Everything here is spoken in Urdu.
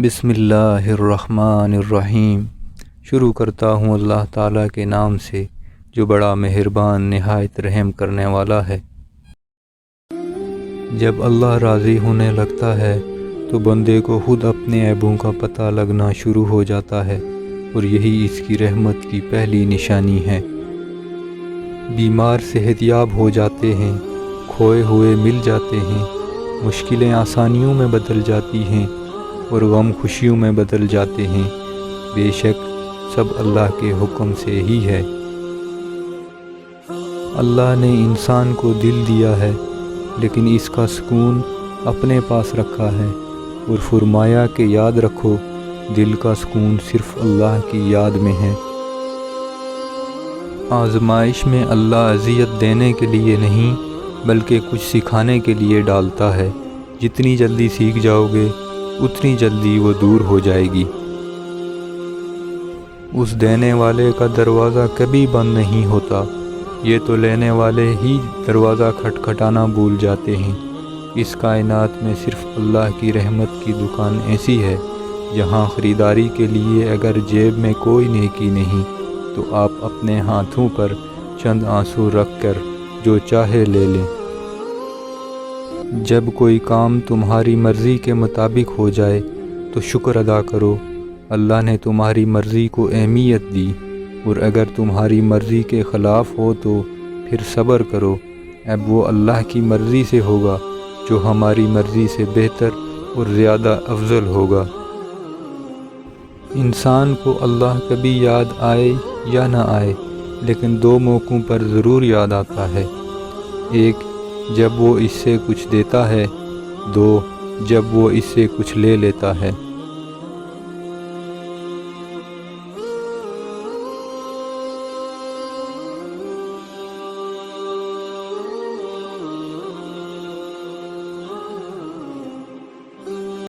بسم اللہ الرحمن الرحیم۔ شروع کرتا ہوں اللہ تعالیٰ کے نام سے جو بڑا مہربان نہایت رحم کرنے والا ہے۔ جب اللہ راضی ہونے لگتا ہے تو بندے کو خود اپنے عیبوں کا پتہ لگنا شروع ہو جاتا ہے، اور یہی اس کی رحمت کی پہلی نشانی ہے۔ بیمار صحت یاب ہو جاتے ہیں، کھوئے ہوئے مل جاتے ہیں، مشکلیں آسانیوں میں بدل جاتی ہیں اور غم خوشیوں میں بدل جاتے ہیں۔ بے شک سب اللہ کے حکم سے ہی ہے۔ اللہ نے انسان کو دل دیا ہے، لیکن اس کا سکون اپنے پاس رکھا ہے، اور فرمایا کہ یاد رکھو دل کا سکون صرف اللہ کی یاد میں ہے۔ آزمائش میں اللہ اذیت دینے کے لیے نہیں بلکہ کچھ سکھانے کے لیے ڈالتا ہے۔ جتنی جلدی سیکھ جاؤ گے اتنی جلدی وہ دور ہو جائے گی۔ اس دینے والے کا دروازہ کبھی بند نہیں ہوتا، یہ تو لینے والے ہی دروازہ کھٹکھٹانا بھول جاتے ہیں۔ اس کائنات میں صرف اللہ کی رحمت کی دکان ایسی ہے جہاں خریداری کے لیے اگر جیب میں کوئی نیکی نہیں تو آپ اپنے ہاتھوں پر چند آنسو رکھ کر جو چاہے لے لیں۔ جب کوئی کام تمہاری مرضی کے مطابق ہو جائے تو شکر ادا کرو، اللہ نے تمہاری مرضی کو اہمیت دی، اور اگر تمہاری مرضی کے خلاف ہو تو پھر صبر کرو، اب وہ اللہ کی مرضی سے ہوگا جو ہماری مرضی سے بہتر اور زیادہ افضل ہوگا۔ انسان کو اللہ کبھی یاد آئے یا نہ آئے لیکن دو موقعوں پر ضرور یاد آتا ہے۔ ایک جب وہ اس سے کچھ دیتا ہے، دو جب وہ اس سے کچھ لے لیتا ہے۔